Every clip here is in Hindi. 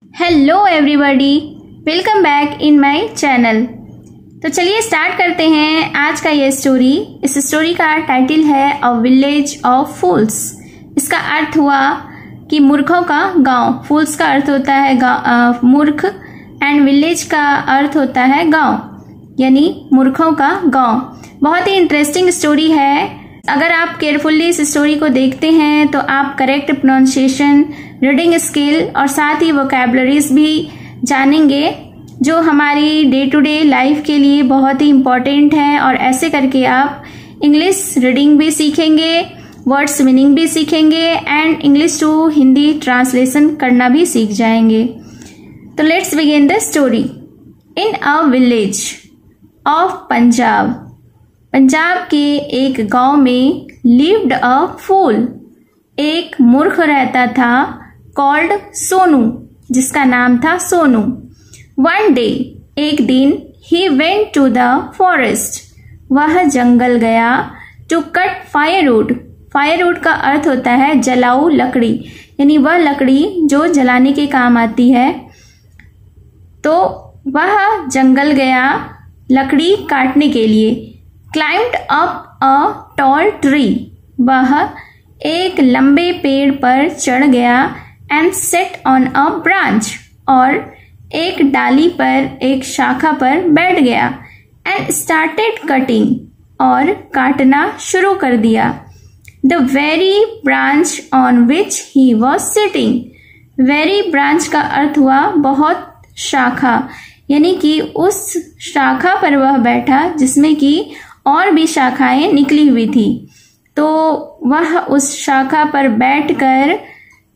Hello everybody, welcome back in my channel. तो चलिए स्टार्ट करते हैं आज का ये स्टोरी। इस स्टोरी का टाइटल है अ विलेज ऑफ फूल्स। इसका अर्थ हुआ कि मूर्खों का गांव। फूल्स का अर्थ होता है मूर्ख एंड विलेज का अर्थ होता है गांव, यानी मूर्खों का गांव। बहुत ही इंटरेस्टिंग स्टोरी है। अगर आप केयरफुली इस स्टोरी को देखते हैं तो आप करेक्ट प्रोनाउंसिएशन, रीडिंग स्किल और साथ ही वोकैबुलरीज भी जानेंगे जो हमारी डे टू डे लाइफ के लिए बहुत ही इम्पोर्टेंट है। और ऐसे करके आप इंग्लिश रीडिंग भी सीखेंगे, वर्ड्स मीनिंग भी सीखेंगे and English to Hindi translation करना भी सीख जाएंगे। तो let's begin the story. In a village of Punjab, Punjab के एक गांव में लिव्ड अ फूल, एक मूर्ख रहता था कॉल्ड सोनू, जिसका नाम था सोनू। वन डे, एक दिन, he went to the forest, वह जंगल गया। टू कट फायरवुड, फायरवुड का अर्थ होता है जलाऊ लकड़ी, यानी वह लकड़ी जो जलाने के काम आती है। तो वह जंगल गया लकड़ी काटने के लिए। Climbed up a tall tree, वह एक लंबे पेड़ पर चढ़ गया। And set on a branch, और एक डाली पर, एक शाखा पर बैठ गया। एंड स्टार्टेड कटिंग, और काटना शुरू कर दिया। The very branch on which he was sitting, very branch का अर्थ हुआ बहुत शाखा, यानी कि उस शाखा पर वह बैठा जिसमें कि और भी शाखाएं निकली हुई थी। तो वह उस शाखा पर बैठकर,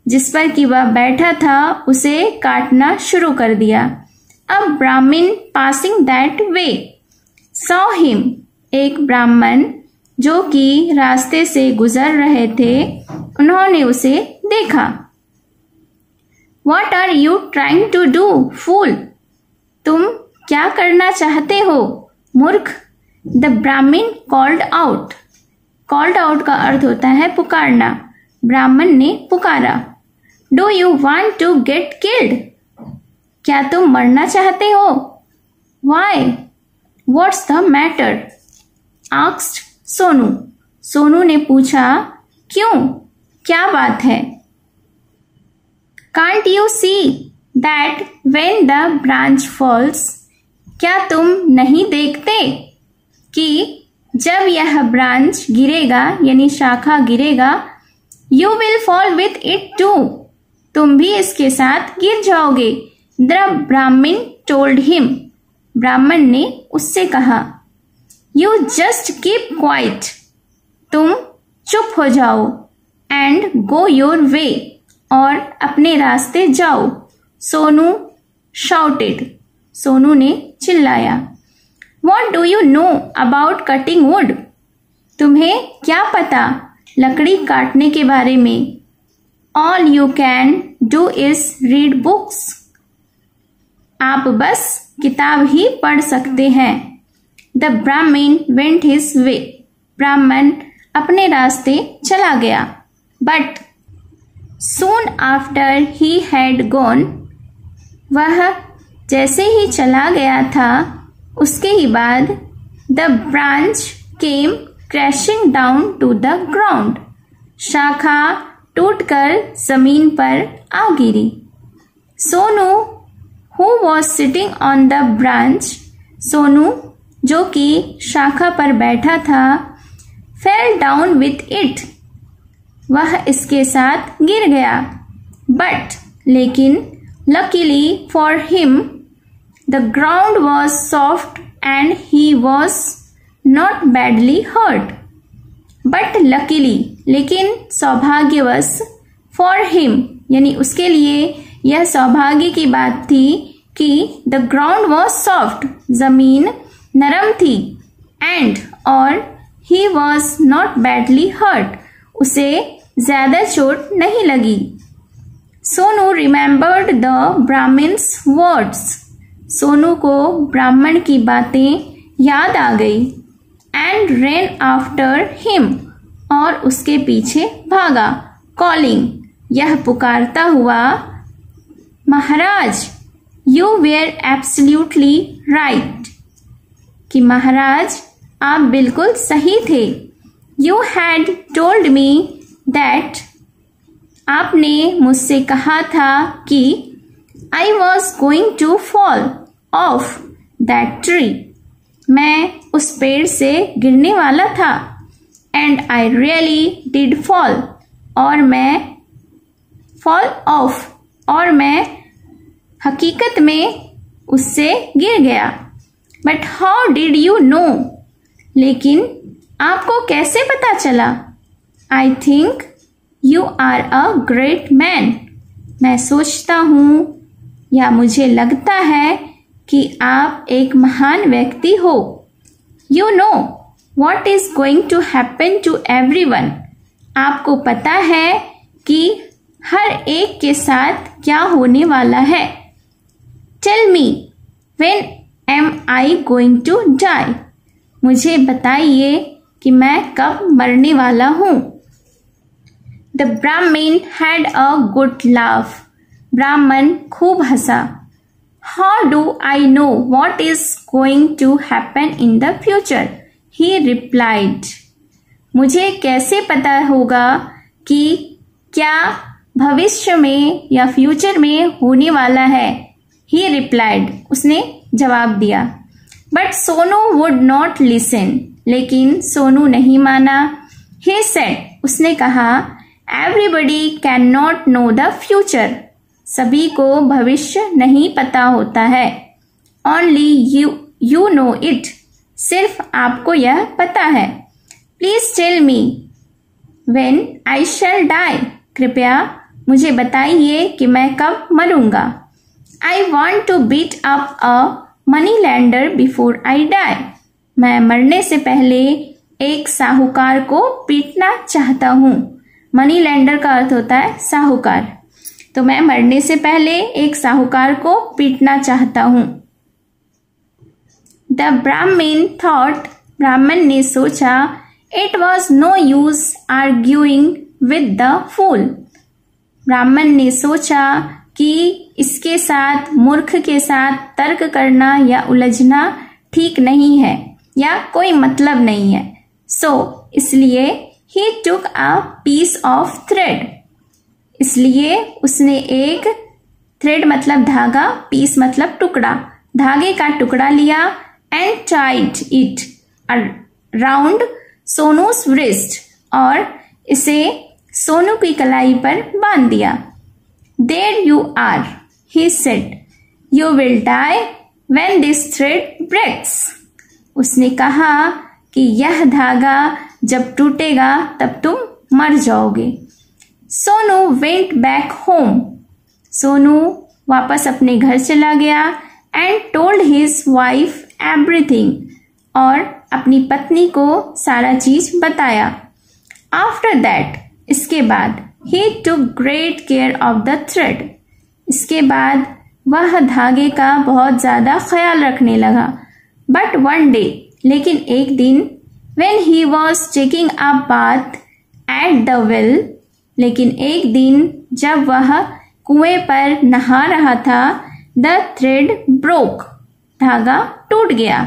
जिस पर कि वह बैठा था, उसे काटना शुरू कर दिया। अ ब्राह्मण passing that way saw him, एक ब्राह्मण जो कि रास्ते से गुजर रहे थे, उन्होंने उसे देखा। What are you trying to do, fool? तुम क्या करना चाहते हो, मूर्ख? द ब्राह्मण कॉल्ड आउट, कॉल्ड आउट का अर्थ होता है पुकारना। ब्राह्मण ने पुकारा। Do you want to get killed, क्या तुम मरना चाहते हो? Why, what's the matter? Asked Sonu, Sonu ने पूछा, क्यों, क्या बात है? Can't you see that when the branch falls, क्या तुम नहीं देखते कि जब यह ब्रांच गिरेगा, यानी शाखा गिरेगा, you will fall with it too, तुम भी इसके साथ गिर जाओगे। द ब्राह्मण टोल्ड हिम, ब्राह्मण ने उससे कहा। यू जस्ट कीप क्वाइट, तुम चुप हो जाओ। एंड गो योर वे, और अपने रास्ते जाओ। सोनू शाउटेड, सोनू ने चिल्लाया। What do you know about cutting wood? तुम्हें क्या पता लकड़ी काटने के बारे में? All you can do is read books. आप बस किताब ही पढ़ सकते हैं। The Brahmin went his way. ब्राह्मण अपने रास्ते चला गया। But soon after he had gone, वह जैसे ही चला गया था, उसके ही बाद, the branch came crashing down to the ground, शाखा टूटकर जमीन पर आ गिरी। Sonu who was sitting on the branch, Sonu जो कि शाखा पर बैठा था, फेल डाउन विथ इट, वह इसके साथ गिर गया। बट लेकिन, luckily for him, the ground was soft and he was not badly hurt. But luckily, लेकिन सौभाग्यवश, for him, यानी उसके लिए यह सौभाग्य की बात थी कि the ground was soft, जमीन नरम थी, and और he was not badly hurt, उसे ज्यादा चोट नहीं लगी। Sonu remembered the Brahmin's words, Sonu को ब्राह्मण की बातें याद आ गई। एंड ran आफ्टर हिम, और उसके पीछे भागा। कॉलिंग, यह पुकारता हुआ। महाराज, यू वेयर एब्सोल्युटली राइट, कि महाराज आप बिल्कुल सही थे। You had told me that, आपने मुझसे कहा था कि I was going to fall off that tree, मैं उस पेड़ से गिरने वाला था। And I really did fall, और मैं फॉल ऑफ, और मैं हकीकत में उससे गिर गया। But how did you know, लेकिन आपको कैसे पता चला? I think you are a great man, मैं सोचता हूँ या मुझे लगता है कि आप एक महान व्यक्ति हो। You know what is going to happen to everyone, आपको पता है कि हर एक के साथ क्या होने वाला है। Tell me when am I going to die, मुझे बताइए कि मैं कब मरने वाला हूँ। द ब्राह्मण हैड अ गुड लाफ, ब्राह्मण खूब हंसा। How do I know what is going to happen in the future, he replied, मुझे कैसे पता होगा कि क्या भविष्य में या फ्यूचर में होने वाला है। ही रिप्लाइड, उसने जवाब दिया। But Sonu would not listen, लेकिन सोनू नहीं माना। ही सेड, उसने कहा, everybody can not know the future, सभी को भविष्य नहीं पता होता है। ओनली यू नो इट, सिर्फ आपको यह पता है। Please tell me when I shall die, कृपया मुझे बताइए कि मैं कब मरूंगा। I want to beat up a money lender before I die, मैं मरने से पहले एक साहूकार को पीटना चाहता हूँ। मनी लैंडर का अर्थ होता है साहूकार, तो मैं मरने से पहले एक साहूकार को पीटना चाहता हूँ। द ब्राह्मण थॉट, ब्राह्मण ने सोचा, it was no use arguing with the fool, ब्राह्मण ने सोचा कि इसके साथ, मूर्ख के साथ तर्क करना या उलझना ठीक नहीं है या कोई मतलब नहीं है। सो इसलिए ही टुक अ पीस ऑफ थ्रेड, इसलिए उसने एक, थ्रेड मतलब धागा, पीस मतलब टुकड़ा, धागे का टुकड़ा लिया। And tied it around Sonu's wrist, और इसे सोनू की कलाई पर बांध दिया। There you are, he said, you will die when this thread breaks, उसने कहा कि यह धागा जब टूटेगा तब तुम मर जाओगे। Sonu went back home, Sonu वापस अपने घर चला गया। And told his wife everything, और अपनी पत्नी को सारा चीज बताया। आफ्टर दैट, इसके बाद, he took great care of the thread, इसके बाद वह धागे का बहुत ज्यादा ख्याल रखने लगा। बट वन डे, लेकिन एक दिन, when he was taking a bath at the well, लेकिन एक दिन जब वह कुएं पर नहा रहा था, द थ्रेड ब्रोक, धागा टूट गया।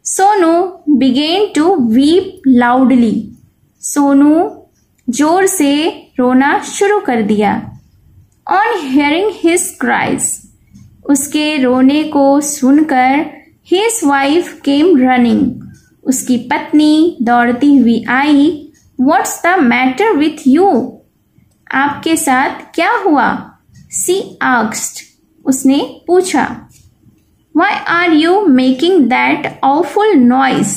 Sonu began to weep loudly, Sonu जोर से रोना शुरू कर दिया। ऑन हियरिंग हिज क्राइज, उसके रोने को सुनकर, हिज वाइफ केम रनिंग, उसकी पत्नी दौड़ती हुई आई। What's the matter with you, आपके साथ क्या हुआ? सी आस्क्ड, उसने पूछा। Why are you making that awful noise?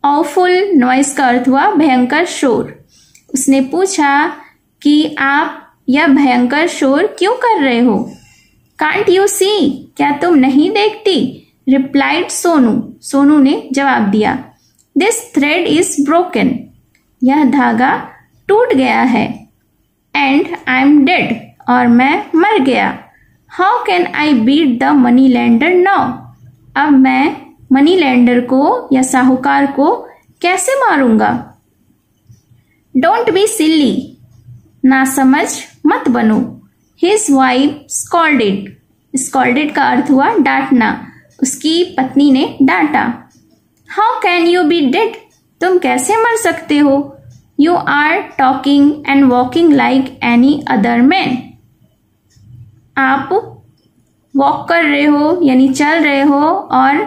Awful noise का अर्थ हुआ भयंकर शोर। उसने पूछा कि आप यह भयंकर शोर क्यों कर रहे हो? Can't you see? क्या तुम नहीं देखती? Replied सोनू, सोनू ने जवाब दिया। This thread is broken, यह धागा टूट गया है। And I'm dead, और मैं मर गया। How can I beat the money lender now? अब मैं मनी लैंडर को या साहूकार को कैसे मारूंगा? Don't be silly, नासमझ मत बनो। His wife scolded. स्कॉल्डेड का अर्थ हुआ डांटना, उसकी पत्नी ने डांटा। How can you be dead, तुम कैसे मर सकते हो? You are talking and walking like any other man, आप वॉक कर रहे हो यानी चल रहे हो और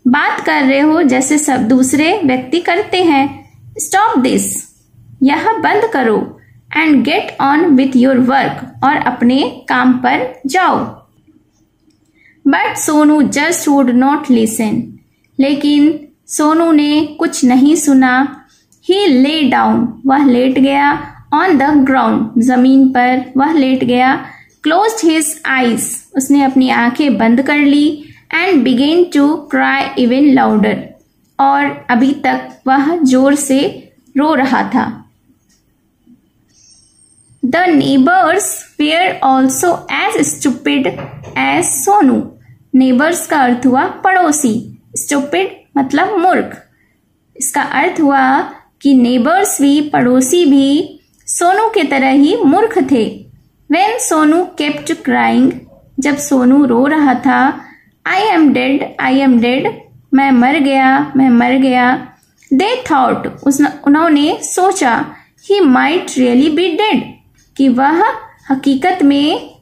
बात कर रहे हो जैसे सब दूसरे व्यक्ति करते हैं। स्टॉप दिस, यह बंद करो। And get on with your work, और अपने काम पर जाओ। But Sonu just would not listen, लेकिन सोनू ने कुछ नहीं सुना। ही ले डाउन, वह लेट गया। ऑन द ग्राउंड, जमीन पर वह लेट गया। क्लोज्ड हिज आईज, उसने अपनी आंखें बंद कर ली। And began to cry even louder, और अभी तक वह जोर से रो रहा था। The neighbours were also as stupid as Sonu. Neighbours का अर्थ हुआ पड़ोसी, स्टूपिड मतलब मूर्ख। इसका अर्थ हुआ कि नेबर्स भी, पड़ोसी भी सोनू के तरह ही मूर्ख थे। When सोनू kept crying, जब सोनू रो रहा था, I am dead, I am dead, मैं मर गया, मैं मर गया। They thought, उन्होंने सोचा, he might really be dead, कि वह हकीकत में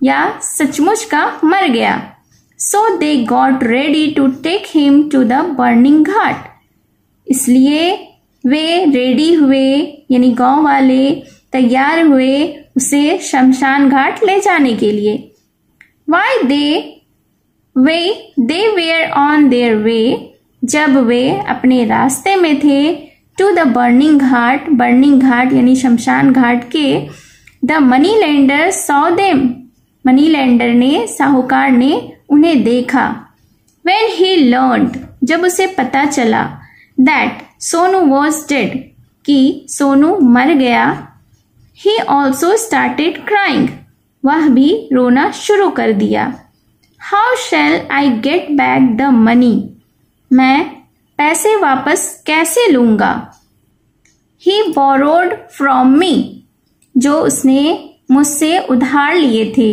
या सचमुच का मर गया। So they got ready to take him to the burning ghat, इसलिए वे रेडी हुए यानी गांव वाले तैयार हुए उसे शमशान घाट ले जाने के लिए। Why they were on their way, जब वे अपने रास्ते में थे। To the burning ghat, burning ghat यानी शमशान घाट के। The money lender saw them, money lender ने, साहूकार ने उन्हें देखा। When he learned, जब उसे पता चला, that सोनू was dead, कि सोनू मर गया। He also started crying, वह भी रोना शुरू कर दिया। How shall I get back the money, मैं पैसे वापस कैसे लूंगा। He borrowed from me, जो उसने मुझसे उधार लिए थे।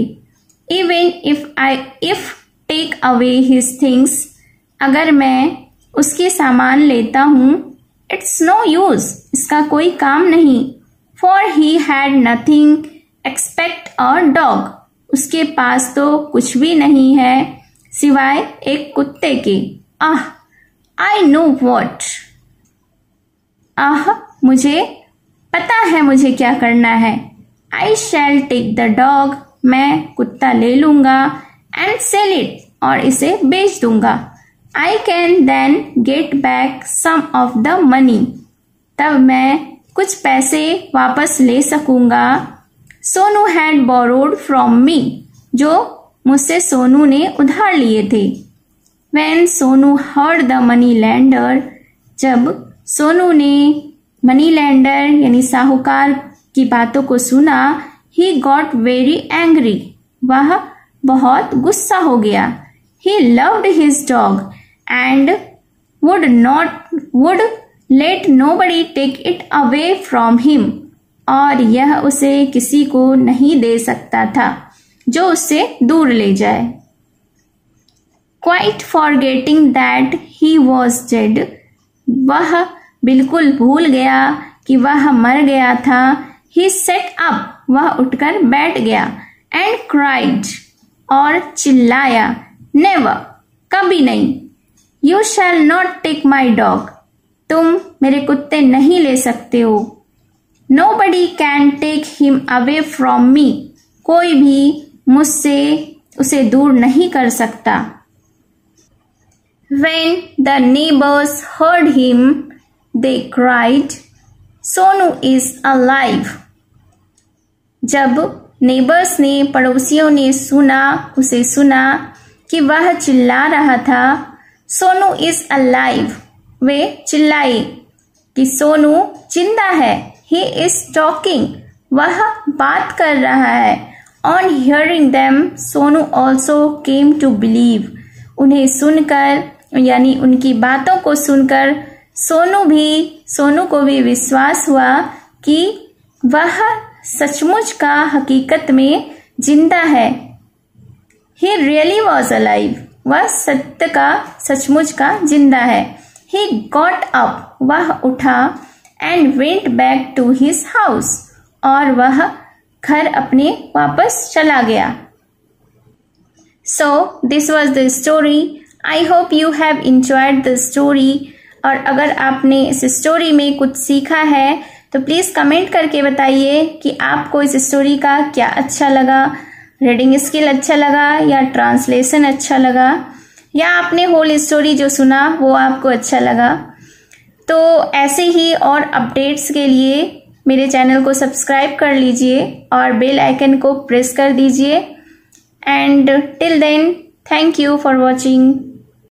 Even if take away his things, अगर मैं उसके सामान लेता हूँ, it's no use, इसका कोई काम नहीं। For he had nothing except a dog, उसके पास तो कुछ भी नहीं है सिवाय एक कुत्ते के। I know what, मुझे पता है मुझे क्या करना है। I shall take the dog, मैं कुत्ता ले लूंगा। And sell it, और इसे बेच दूंगा। I can then get back some of the money, तब मैं कुछ पैसे वापस ले सकूंगा। Sonu had borrowed from me, जो मुझसे सोनू ने उधार लिए थे। When Sonu heard the money lender, जब सोनू ने मनी लेंडर यानी साहूकार की बातों को सुना, he got very angry, वह बहुत गुस्सा हो गया। He loved his dog and would let nobody take it away from him, और यह उसे किसी को नहीं दे सकता था जो उससे दूर ले जाए। Quite forgetting that he was dead, वह बिल्कुल भूल गया कि वह मर गया था। He sat up, वह उठकर बैठ गया। And cried, और चिल्लाया। Never, कभी नहीं। You shall not take my dog, तुम मेरे कुत्ते नहीं ले सकते हो। Nobody can take him away from me, कोई भी मुझसे उसे दूर नहीं कर सकता। When the neighbors heard him, they cried, Sonu is alive. जब नेबर्स ने, पड़ोसियों ने उसे सुना कि वह चिल्ला रहा था, सोनू इज अलाइव, वे चिल्लाए कि सोनू जिंदा है। ही इज टॉकिंग, वह बात कर रहा है। On hearing them, Sonu also came to believe, उन्हें सुनकर यानी उनकी बातों को सुनकर सोनू को भी विश्वास हुआ कि वह सचमुच का हकीकत में जिंदा है। He really was alive, वह सत्य का सचमुच का जिंदा है। He got up, वह उठा, and went back to his house, और वह घर अपने वापस चला गया। So this was the story. I hope you have enjoyed the story. और अगर आपने इस स्टोरी में कुछ सीखा है तो प्लीज कमेंट करके बताइए कि आपको इस स्टोरी का क्या अच्छा लगा, रीडिंग स्किल अच्छा लगा या ट्रांसलेशन अच्छा लगा, या आपने होल स्टोरी जो सुना वो आपको अच्छा लगा। तो ऐसे ही और अपडेट्स के लिए मेरे चैनल को सब्सक्राइब कर लीजिए और बेल आइकन को प्रेस कर दीजिए। And till then, thank you for watching.